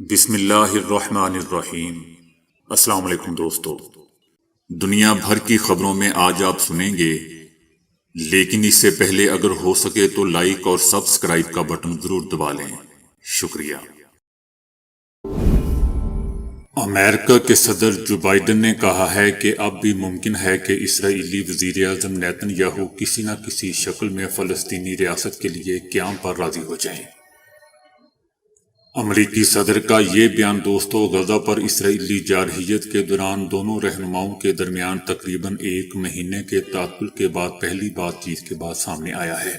بسم اللہ الرحمن الرحیم۔ السلام علیکم دوستو، دنیا بھر کی خبروں میں آج آپ سنیں گے، لیکن اس سے پہلے اگر ہو سکے تو لائک اور سبسکرائب کا بٹن ضرور دبا لیں۔ شکریہ۔ امریکہ کے صدر جو بائیڈن نے کہا ہے کہ اب بھی ممکن ہے کہ اسرائیلی وزیر اعظم نیتن یاہو کسی نہ کسی شکل میں فلسطینی ریاست کے لیے قیام پر راضی ہو جائیں۔ امریکی صدر کا یہ بیان دوستو غزہ پر اسرائیلی جارحیت کے دوران دونوں رہنماؤں کے درمیان تقریباً ایک مہینے کے تعطل کے بعد پہلی بات چیت کے بعد سامنے آیا ہے،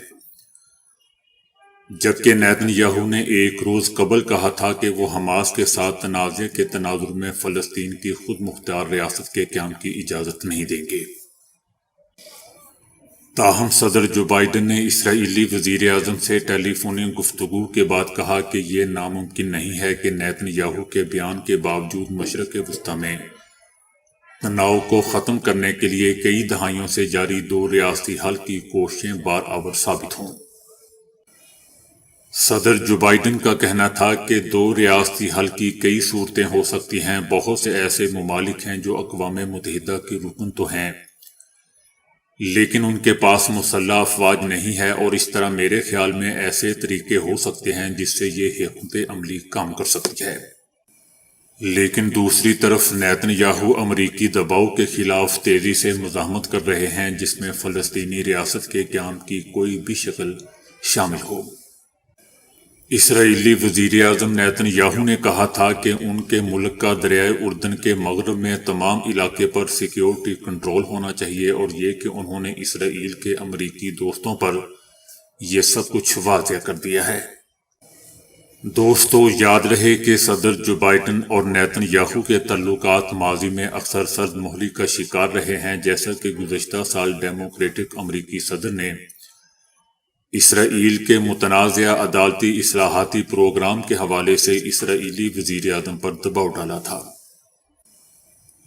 جبکہ نیتن یاہو نے ایک روز قبل کہا تھا کہ وہ حماس کے ساتھ تنازع کے تناظر میں فلسطین کی خود مختار ریاست کے قیام کی اجازت نہیں دیں گے۔ تاہم صدر جو بائیڈن نے اسرائیلی وزیر اعظم سے ٹیلی فونک گفتگو کے بعد کہا کہ یہ ناممکن نہیں ہے کہ نیتن یاہو کے بیان کے باوجود مشرق وسطی میں تناؤ کو ختم کرنے کے لیے کئی دہائیوں سے جاری دو ریاستی حل کی کوششیں بارآور ثابت ہوں۔ صدر جو بائیڈن کا کہنا تھا کہ دو ریاستی حل کی کئی صورتیں ہو سکتی ہیں۔ بہت سے ایسے ممالک ہیں جو اقوام متحدہ کے رکن تو ہیں، لیکن ان کے پاس مسلح افواج نہیں ہے، اور اس طرح میرے خیال میں ایسے طریقے ہو سکتے ہیں جس سے یہ حکمت عملی کام کر سکتی ہے۔ لیکن دوسری طرف نیتن یاہو امریکی دباؤ کے خلاف تیزی سے مزاحمت کر رہے ہیں، جس میں فلسطینی ریاست کے قیام کی کوئی بھی شکل شامل ہو۔ اسرائیلی وزیر اعظم نیتن یاہو نے کہا تھا کہ ان کے ملک کا دریائے اردن کے مغرب میں تمام علاقے پر سیکیورٹی کنٹرول ہونا چاہیے، اور یہ کہ انہوں نے اسرائیل کے امریکی دوستوں پر یہ سب کچھ واضح کر دیا ہے۔ دوستو یاد رہے کہ صدر جو بائیڈن اور نیتن یاہو کے تعلقات ماضی میں اکثر سرد مہری کا شکار رہے ہیں، جیسا کہ گزشتہ سال ڈیموکریٹک امریکی صدر نے اسرائیل کے متنازع عدالتی اصلاحاتی پروگرام کے حوالے سے اسرائیلی وزیر اعظم پر دباؤ ڈالا تھا۔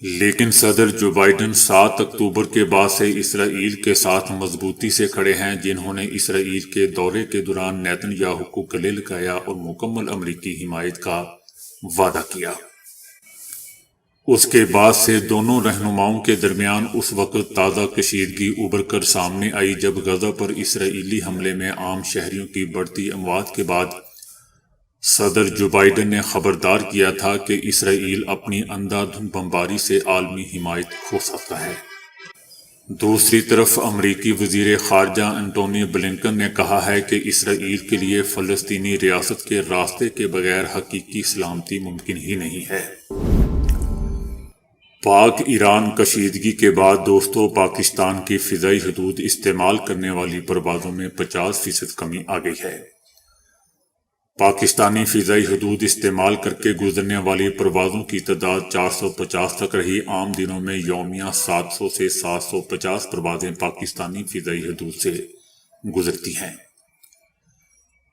لیکن صدر جو بائیڈن 7 اکتوبر کے بعد سے اسرائیل کے ساتھ مضبوطی سے کھڑے ہیں، جنہوں نے اسرائیل کے دورے کے دوران نیتن یاہو کو گلے لگایا اور مکمل امریکی حمایت کا وعدہ کیا۔ اس کے بعد سے دونوں رہنماؤں کے درمیان اس وقت تازہ کشیدگی ابھر کر سامنے آئی جب غزہ پر اسرائیلی حملے میں عام شہریوں کی بڑھتی اموات کے بعد صدر جو بائیڈن نے خبردار کیا تھا کہ اسرائیل اپنی اندھا دھند بمباری سے عالمی حمایت کھو سکتا ہے۔ دوسری طرف امریکی وزیر خارجہ انٹونی بلنکن نے کہا ہے کہ اسرائیل کے لیے فلسطینی ریاست کے راستے کے بغیر حقیقی سلامتی ممکن ہی نہیں ہے۔ پاک ایران کشیدگی کے بعد دوستو پاکستان کی فضائی حدود استعمال کرنے والی پروازوں میں 50% کمی آ گئی ہے۔ پاکستانی فضائی حدود استعمال کر کے گزرنے والی پروازوں کی تعداد 450 تک رہی۔ عام دنوں میں یومیہ 700 سے 750 پروازیں پاکستانی فضائی حدود سے گزرتی ہیں۔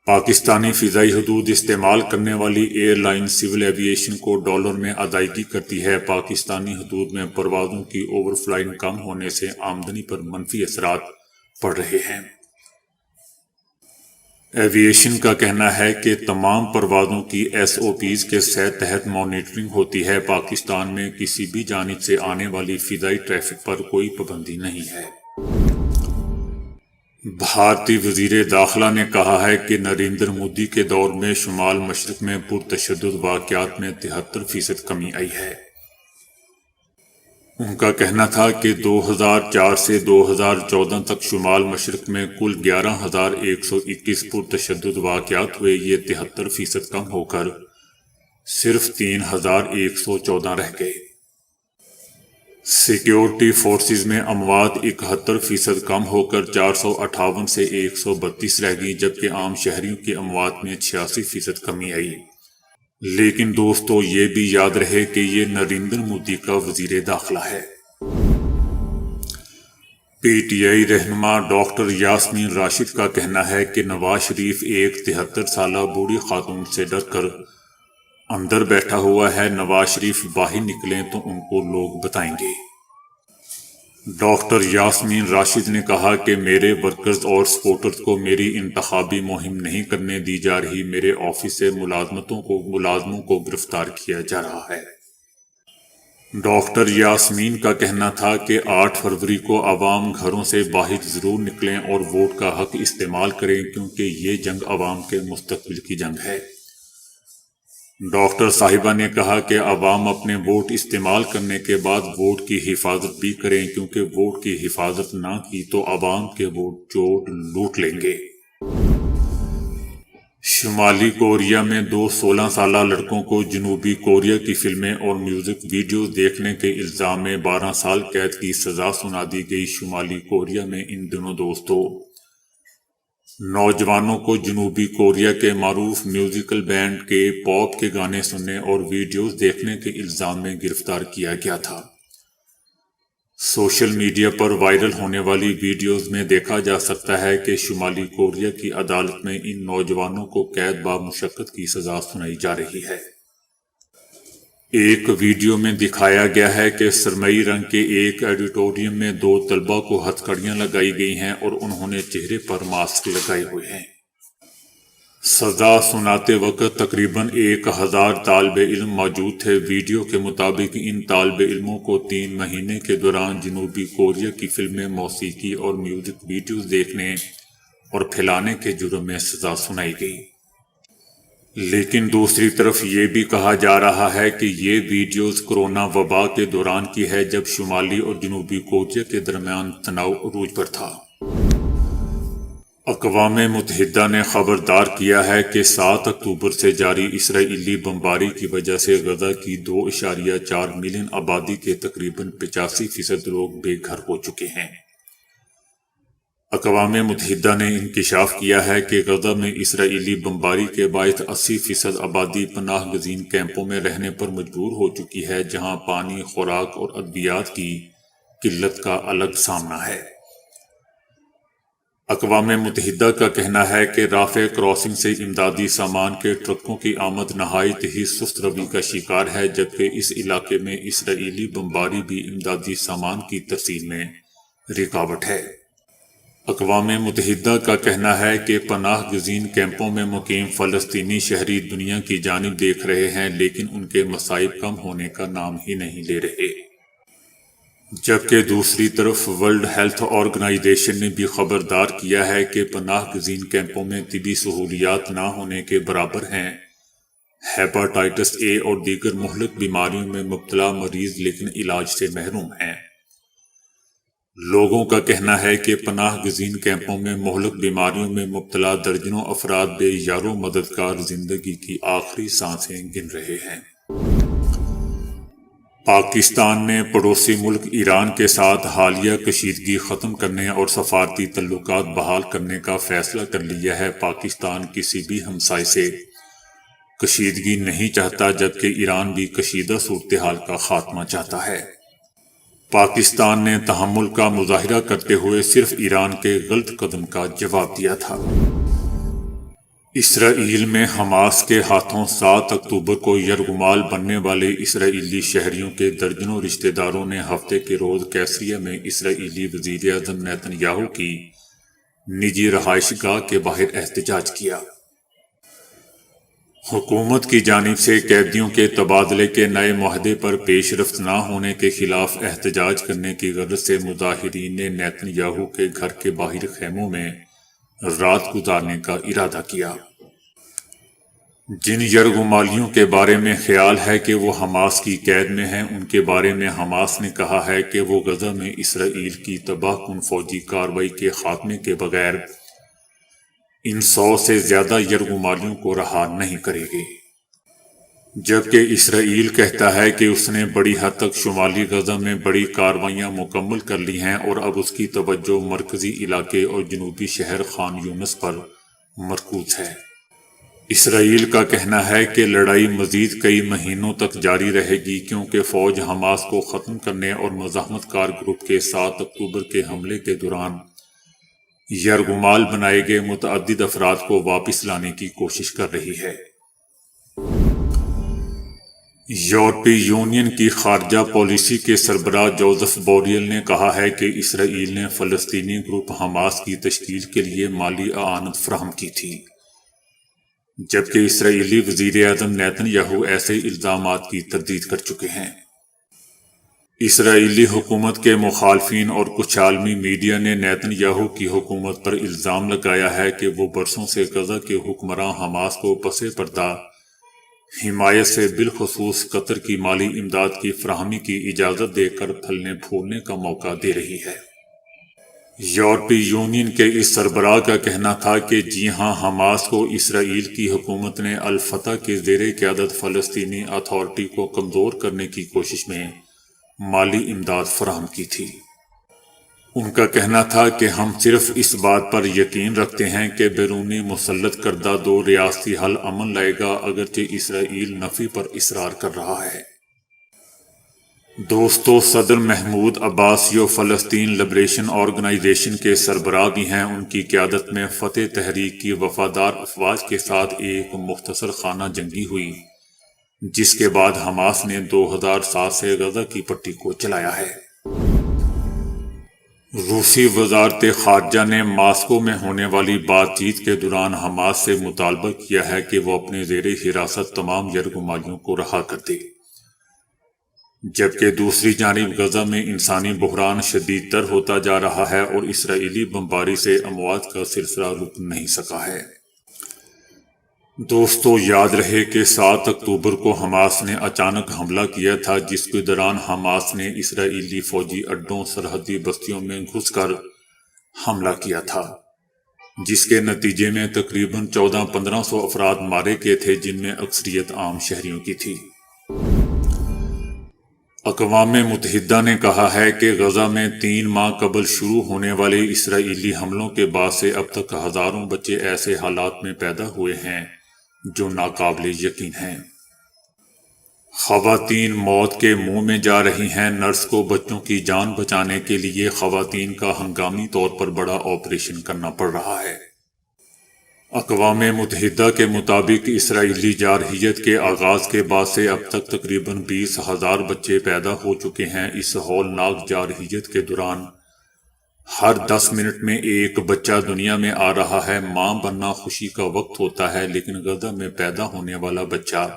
پاکستانی فضائی حدود استعمال کرنے والی ایئر لائن سول ایویشن کو ڈالر میں ادائیگی کرتی ہے۔ پاکستانی حدود میں پروازوں کی اوور فلائنگ کم ہونے سے آمدنی پر منفی اثرات پڑ رہے ہیں۔ ایویشن کا کہنا ہے کہ تمام پروازوں کی SOPs کے تحت مانیٹرنگ ہوتی ہے۔ پاکستان میں کسی بھی جانب سے آنے والی فضائی ٹریفک پر کوئی پابندی نہیں ہے۔ بھارتی وزیر داخلہ نے کہا ہے کہ نریندر مودی کے دور میں شمال مشرق میں پرتشدد واقعات میں 73% کمی آئی ہے۔ ان کا کہنا تھا کہ 2004 سے 2014 تک شمال مشرق میں کل 11,121 پرتشدد واقعات ہوئے۔ یہ 73% کم ہو کر صرف 3,114 رہ گئے۔ سیکیورٹی فورسز میں اموات 71% کم ہو کر 458 سے 132 رہ گئی، جبکہ عام شہریوں کی اموات میں 86% کمی آئی۔ لیکن دوستو یہ بھی یاد رہے کہ یہ نریندر مودی کا وزیر داخلہ ہے۔ PTI رہنما ڈاکٹر یاسمین راشد کا کہنا ہے کہ نواز شریف ایک 73 سالہ بوڑھی خاتون سے ڈر کر اندر بیٹھا ہوا ہے۔ نواز شریف باہر نکلیں تو ان کو لوگ بتائیں گے۔ ڈاکٹر یاسمین راشد نے کہا کہ میرے ورکرز اور سپورٹرز کو میری انتخابی مہم نہیں کرنے دی جا رہی، میرے آفس سے ملازموں کو گرفتار کیا جا رہا ہے۔ ڈاکٹر یاسمین کا کہنا تھا کہ 8 فروری کو عوام گھروں سے باہر ضرور نکلیں اور ووٹ کا حق استعمال کریں، کیونکہ یہ جنگ عوام کے مستقبل کی جنگ ہے۔ ڈاکٹر صاحبہ نے کہا کہ عوام اپنے ووٹ استعمال کرنے کے بعد ووٹ کی حفاظت بھی کریں، کیونکہ ووٹ کی حفاظت نہ کی تو عوام کے ووٹ چور لوٹ لیں گے۔ شمالی کوریا میں 2 16 سالہ لڑکوں کو جنوبی کوریا کی فلمیں اور میوزک ویڈیوز دیکھنے کے الزام میں 12 سال قید کی سزا سنا دی گئی۔ شمالی کوریا میں ان دنوں دوستوں نوجوانوں کو جنوبی کوریا کے معروف میوزیکل بینڈ کے پاپ کے گانے سننے اور ویڈیوز دیکھنے کے الزام میں گرفتار کیا گیا تھا۔ سوشل میڈیا پر وائرل ہونے والی ویڈیوز میں دیکھا جا سکتا ہے کہ شمالی کوریا کی عدالت میں ان نوجوانوں کو قید بامشقت کی سزا سنائی جا رہی ہے۔ ایک ویڈیو میں دکھایا گیا ہے کہ سرمئی رنگ کے ایک آڈیٹوریم میں 2 طلباء کو ہتھکڑیاں لگائی گئی ہیں اور انہوں نے چہرے پر ماسک لگائے ہوئے ہیں۔ سزا سناتے وقت تقریباً 1000 طالب علم موجود تھے۔ ویڈیو کے مطابق ان طالب علموں کو 3 مہینے کے دوران جنوبی کوریا کی فلمیں، موسیقی اور میوزک ویڈیوز دیکھنے اور پھیلانے کے جرم میں سزا سنائی گئی۔ لیکن دوسری طرف یہ بھی کہا جا رہا ہے کہ یہ ویڈیوز کورونا وبا کے دوران کی ہے، جب شمالی اور جنوبی کوریا کے درمیان تناؤ عروج پر تھا۔ اقوام متحدہ نے خبردار کیا ہے کہ 7 اکتوبر سے جاری اسرائیلی بمباری کی وجہ سے غزہ کی 2.4 ملین آبادی کے تقریباً 85% لوگ بے گھر ہو چکے ہیں۔ اقوام متحدہ نے انکشاف کیا ہے کہ غزہ میں اسرائیلی بمباری کے باعث 80% آبادی پناہ گزین کیمپوں میں رہنے پر مجبور ہو چکی ہے، جہاں پانی، خوراک اور ادویات کی قلت کا الگ سامنا ہے۔ اقوام متحدہ کا کہنا ہے کہ رافع کراسنگ سے امدادی سامان کے ٹرکوں کی آمد نہایت ہی سست روی کا شکار ہے، جبکہ اس علاقے میں اسرائیلی بمباری بھی امدادی سامان کی ترسیل میں رکاوٹ ہے۔ اقوام متحدہ کا کہنا ہے کہ پناہ گزین کیمپوں میں مقیم فلسطینی شہری دنیا کی جانب دیکھ رہے ہیں، لیکن ان کے مصائب کم ہونے کا نام ہی نہیں لے رہے۔ جبکہ دوسری طرف ورلڈ ہیلتھ آرگنائزیشن نے بھی خبردار کیا ہے کہ پناہ گزین کیمپوں میں طبی سہولیات نہ ہونے کے برابر ہیں۔ ہیپاٹائٹس اے اور دیگر مہلک بیماریوں میں مبتلا مریض لیکن علاج سے محروم ہیں۔ لوگوں کا کہنا ہے کہ پناہ گزین کیمپوں میں مہلک بیماریوں میں مبتلا درجنوں افراد بے یار و مددگار زندگی کی آخری سانسیں گن رہے ہیں۔ پاکستان نے پڑوسی ملک ایران کے ساتھ حالیہ کشیدگی ختم کرنے اور سفارتی تعلقات بحال کرنے کا فیصلہ کر لیا ہے۔ پاکستان کسی بھی ہمسائے سے کشیدگی نہیں چاہتا، جبکہ ایران بھی کشیدہ صورتحال کا خاتمہ چاہتا ہے۔ پاکستان نے تحمل کا مظاہرہ کرتے ہوئے صرف ایران کے غلط قدم کا جواب دیا تھا۔ اسرائیل میں حماس کے ہاتھوں 7 اکتوبر کو یرغمال بننے والے اسرائیلی شہریوں کے درجنوں رشتہ داروں نے ہفتے کے روز کیسریا میں اسرائیلی وزیر اعظم نیتن یاہو کی نجی رہائش گاہ کے باہر احتجاج کیا۔ حکومت کی جانب سے قیدیوں کے تبادلے کے نئے معاہدے پر پیش رفت نہ ہونے کے خلاف احتجاج کرنے کی غرض سے مظاہرین نے نیتن یاہو کے گھر کے باہر خیموں میں رات گزارنے کا ارادہ کیا۔ جن یرغمالیوں کے بارے میں خیال ہے کہ وہ حماس کی قید میں ہیں، ان کے بارے میں حماس نے کہا ہے کہ وہ غزہ میں اسرائیل کی تباہ کن فوجی کارروائی کے خاتمے کے بغیر ان 100 سے زیادہ یرغمالیوں کو رہا نہیں کرے گی۔ جبکہ اسرائیل کہتا ہے کہ اس نے بڑی حد تک شمالی غزہ میں بڑی کارروائیاں مکمل کر لی ہیں اور اب اس کی توجہ مرکزی علاقے اور جنوبی شہر خان یونس پر مرکوز ہے۔ اسرائیل کا کہنا ہے کہ لڑائی مزید کئی مہینوں تک جاری رہے گی، کیونکہ فوج حماس کو ختم کرنے اور مزاحمت کار گروپ کے 7 اکتوبر کے حملے کے دوران یرغمال بنائے گئے متعدد افراد کو واپس لانے کی کوشش کر رہی ہے۔ یورپی یونین کی خارجہ پالیسی کے سربراہ جوزف بوریل نے کہا ہے کہ اسرائیل نے فلسطینی گروپ حماس کی تشکیل کے لیے مالی اعانت فراہم کی تھی، جبکہ اسرائیلی وزیر اعظم نیتن یاہو ایسے الزامات کی تردید کر چکے ہیں۔ اسرائیلی حکومت کے مخالفین اور کچھ عالمی میڈیا نے نیتن یاہو کی حکومت پر الزام لگایا ہے کہ وہ برسوں سے غزہ کے حکمراں حماس کو پس پردہ حمایت سے بالخصوص قطر کی مالی امداد کی فراہمی کی اجازت دے کر پھلنے پھولنے کا موقع دے رہی ہے۔ یورپی یونین کے اس سربراہ کا کہنا تھا کہ جی ہاں، حماس کو اسرائیل کی حکومت نے الفتح کے زیر قیادت فلسطینی اتھارٹی کو کمزور کرنے کی کوشش میں مالی امداد فراہم کی تھی۔ ان کا کہنا تھا کہ ہم صرف اس بات پر یقین رکھتے ہیں کہ بیرونی مسلط کردہ دو ریاستی حل امن لائے گا، اگرچہ اسرائیل نفی پر اصرار کر رہا ہے۔ دوستو، صدر محمود عباس جو فلسطین لبریشن آرگنائزیشن کے سربراہ بھی ہیں، ان کی قیادت میں فتح تحریک کی وفادار افواج کے ساتھ ایک مختصر خانہ جنگی ہوئی، جس کے بعد حماس نے 2007 سے غزہ کی پٹی کو چلایا ہے۔ روسی وزارت خارجہ نے ماسکو میں ہونے والی بات چیت کے دوران حماس سے مطالبہ کیا ہے کہ وہ اپنے زیر حراست تمام یرغمالیوں کو رہا کر دے، جبکہ دوسری جانب غزہ میں انسانی بحران شدید تر ہوتا جا رہا ہے اور اسرائیلی بمباری سے اموات کا سلسلہ رک نہیں سکا ہے۔ دوستو، یاد رہے کہ 7 اکتوبر کو حماس نے اچانک حملہ کیا تھا، جس کے دوران حماس نے اسرائیلی فوجی اڈوں، سرحدی بستیوں میں گھس کر حملہ کیا تھا، جس کے نتیجے میں تقریباً 1400-1500 افراد مارے گئے تھے، جن میں اکثریت عام شہریوں کی تھی۔ اقوام متحدہ نے کہا ہے کہ غزہ میں 3 ماہ قبل شروع ہونے والے اسرائیلی حملوں کے بعد سے اب تک ہزاروں بچے ایسے حالات میں پیدا ہوئے ہیں جو ناقابل یقین ہیں۔ خواتین موت کے منہ میں جا رہی ہیں۔ نرس کو بچوں کی جان بچانے کے لیے خواتین کا ہنگامی طور پر بڑا آپریشن کرنا پڑ رہا ہے۔ اقوام متحدہ کے مطابق اسرائیلی جارحیت کے آغاز کے بعد سے اب تک تقریباً 20,000 بچے پیدا ہو چکے ہیں۔ اس ہولناک جارحیت کے دوران ہر 10 منٹ میں ایک بچہ دنیا میں آ رہا ہے۔ ماں بننا خوشی کا وقت ہوتا ہے، لیکن غزہ میں پیدا ہونے والا بچہ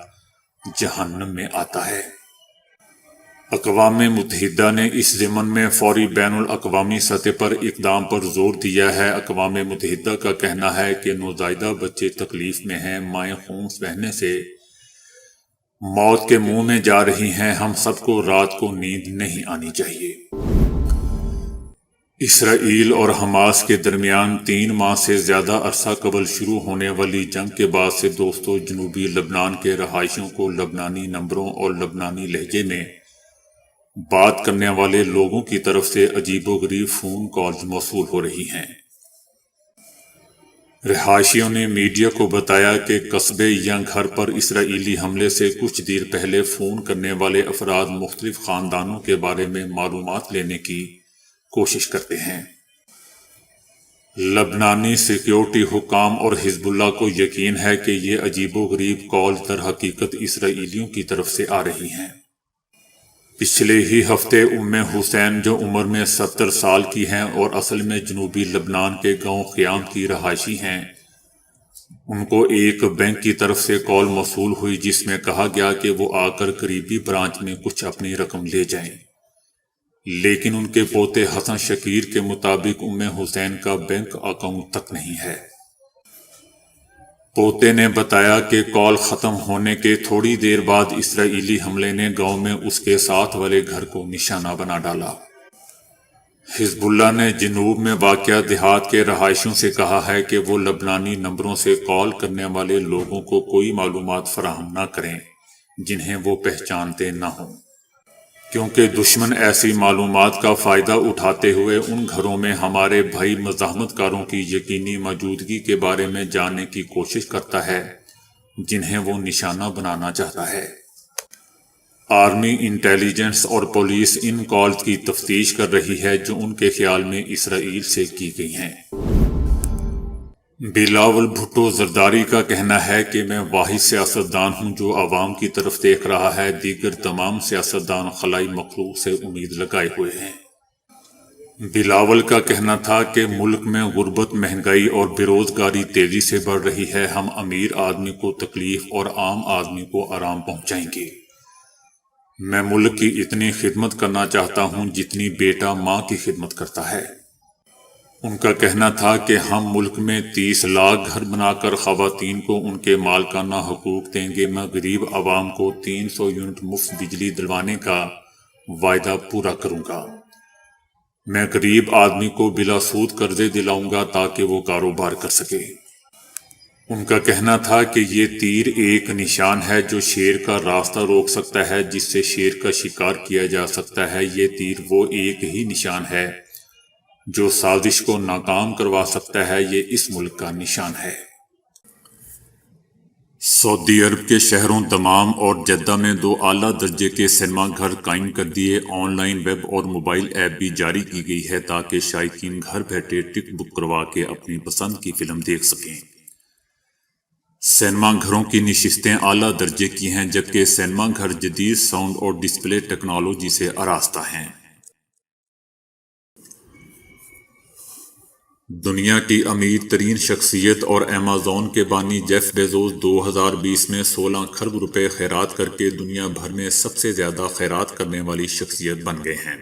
جہنم میں آتا ہے۔ اقوام متحدہ نے اس ضمن میں فوری بین الاقوامی سطح پر اقدام پر زور دیا ہے۔ اقوام متحدہ کا کہنا ہے کہ نوزائیدہ بچے تکلیف میں ہیں، مائیں خون بہنے سے موت کے منہ میں جا رہی ہیں۔ ہم سب کو رات کو نیند نہیں آنی چاہیے۔ اسرائیل اور حماس کے درمیان 3 ماہ سے زیادہ عرصہ قبل شروع ہونے والی جنگ کے بعد سے دوستو، جنوبی لبنان کے رہائشیوں کو لبنانی نمبروں اور لبنانی لہجے میں بات کرنے والے لوگوں کی طرف سے عجیب و غریب فون کالز موصول ہو رہی ہیں۔ رہائشیوں نے میڈیا کو بتایا کہ قصبے یا گھر پر اسرائیلی حملے سے کچھ دیر پہلے فون کرنے والے افراد مختلف خاندانوں کے بارے میں معلومات لینے کی کوشش کرتے ہیں۔ لبنانی سیکیورٹی حکام اور حزب اللہ کو یقین ہے کہ یہ عجیب و غریب کالز در حقیقت اسرائیلیوں کی طرف سے آ رہی ہیں۔ پچھلے ہی ہفتے حسین، جو عمر میں 70 سال کی ہیں اور اصل میں جنوبی لبنان کے گاؤں خیام کی رہائشی ہیں، ان کو ایک بینک کی طرف سے کال موصول ہوئی جس میں کہا گیا کہ وہ آ کر قریبی برانچ میں کچھ اپنی رقم لے جائیں، لیکن ان کے پوتے حسن شکیر کے مطابق حسین کا بینک اکاؤنٹ تک نہیں ہے۔ پوتے نے بتایا کہ کال ختم ہونے کے تھوڑی دیر بعد اسرائیلی حملے نے گاؤں میں اس کے ساتھ والے گھر کو نشانہ بنا ڈالا۔ حزب اللہ نے جنوب میں واقع دیہات کے رہائشیوں سے کہا ہے کہ وہ لبنانی نمبروں سے کال کرنے والے لوگوں کو کوئی معلومات فراہم نہ کریں جنہیں وہ پہچانتے نہ ہوں، کیونکہ دشمن ایسی معلومات کا فائدہ اٹھاتے ہوئے ان گھروں میں ہمارے بھائی مزاحمت کاروں کی یقینی موجودگی کے بارے میں جاننے کی کوشش کرتا ہے جنہیں وہ نشانہ بنانا چاہتا ہے۔ آرمی انٹیلیجنس اور پولیس ان کالز کی تفتیش کر رہی ہے جو ان کے خیال میں اسرائیل سے کی گئی ہیں۔ بلاول بھٹو زرداری کا کہنا ہے کہ میں واحد سیاستدان ہوں جو عوام کی طرف دیکھ رہا ہے، دیگر تمام سیاستدان خلائی مخلوق سے امید لگائے ہوئے ہیں۔ بلاول کا کہنا تھا کہ ملک میں غربت، مہنگائی اور بے روزگاری تیزی سے بڑھ رہی ہے، ہم امیر آدمی کو تکلیف اور عام آدمی کو آرام پہنچائیں گے۔ میں ملک کی اتنی خدمت کرنا چاہتا ہوں جتنی بیٹا ماں کی خدمت کرتا ہے۔ ان کا کہنا تھا کہ ہم ملک میں 30 لاکھ گھر بنا کر خواتین کو ان کے مالکانہ حقوق دیں گے، میں غریب عوام کو 300 یونٹ مفت بجلی دلوانے کا وعدہ پورا کروں گا، میں غریب آدمی کو بلا سود قرضے دلاؤں گا تاکہ وہ کاروبار کر سکے۔ ان کا کہنا تھا کہ یہ تیر ایک نشان ہے جو شیر کا راستہ روک سکتا ہے، جس سے شیر کا شکار کیا جا سکتا ہے، یہ تیر وہ ایک ہی نشان ہے جو سازش کو ناکام کروا سکتا ہے، یہ اس ملک کا نشان ہے۔ سعودی عرب کے شہروں دمام اور جدہ میں 2 اعلیٰ درجے کے سنیما گھر قائم کر دیے، آن لائن ویب اور موبائل ایپ بھی جاری کی گئی ہے تاکہ شائقین گھر بیٹھے ٹکٹ بک کروا کے اپنی پسند کی فلم دیکھ سکیں۔ سنیما گھروں کی نشستیں اعلیٰ درجے کی ہیں، جبکہ سنیما گھر جدید ساؤنڈ اور ڈسپلے ٹیکنالوجی سے آراستہ ہیں۔ دنیا کی امیر ترین شخصیت اور ایمیزون کے بانی جیف بیزوس 2020 میں 16 کھرب روپے خیرات کر کے دنیا بھر میں سب سے زیادہ خیرات کرنے والی شخصیت بن گئے ہیں۔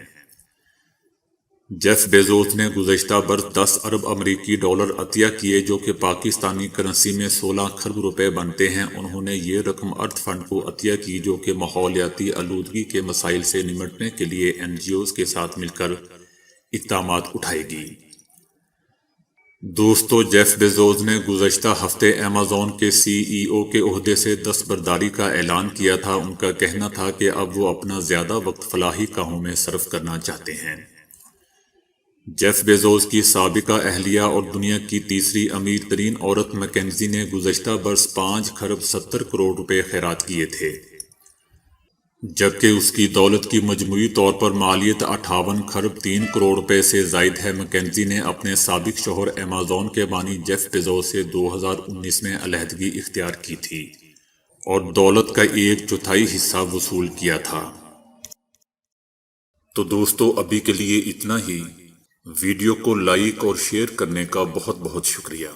جیف بیزوس نے گزشتہ برس 10 ارب امریکی ڈالر عطیہ کیے، جو کہ پاکستانی کرنسی میں 16 کھرب روپے بنتے ہیں۔ انہوں نے یہ رقم ارتھ فنڈ کو عطیہ کی، جو کہ ماحولیاتی آلودگی کے مسائل سے نمٹنے کے لیے NGOs کے ساتھ مل کر اقدامات اٹھائے گی۔ دوستو، جیف بیزوس نے گزشتہ ہفتے ایمیزون کے CEO کے عہدے سے دستبرداری کا اعلان کیا تھا۔ ان کا کہنا تھا کہ اب وہ اپنا زیادہ وقت فلاحی کاموں میں صرف کرنا چاہتے ہیں۔ جیف بیزوس کی سابقہ اہلیہ اور دنیا کی تیسری امیر ترین عورت مکینزی نے گزشتہ برس 5 کھرب 70 کروڑ روپے خیرات کیے تھے، جبکہ اس کی دولت کی مجموعی طور پر مالیت 58 کھرب 3 کروڑ روپے سے زائد ہے۔ مکینزی نے اپنے سابق شوہر ایمیزون کے بانی جیف بیزوس سے 2019 میں علیحدگی اختیار کی تھی اور دولت کا 1/4 حصہ وصول کیا تھا۔ تو دوستو، ابھی کے لیے اتنا ہی۔ ویڈیو کو لائک اور شیئر کرنے کا بہت بہت شکریہ۔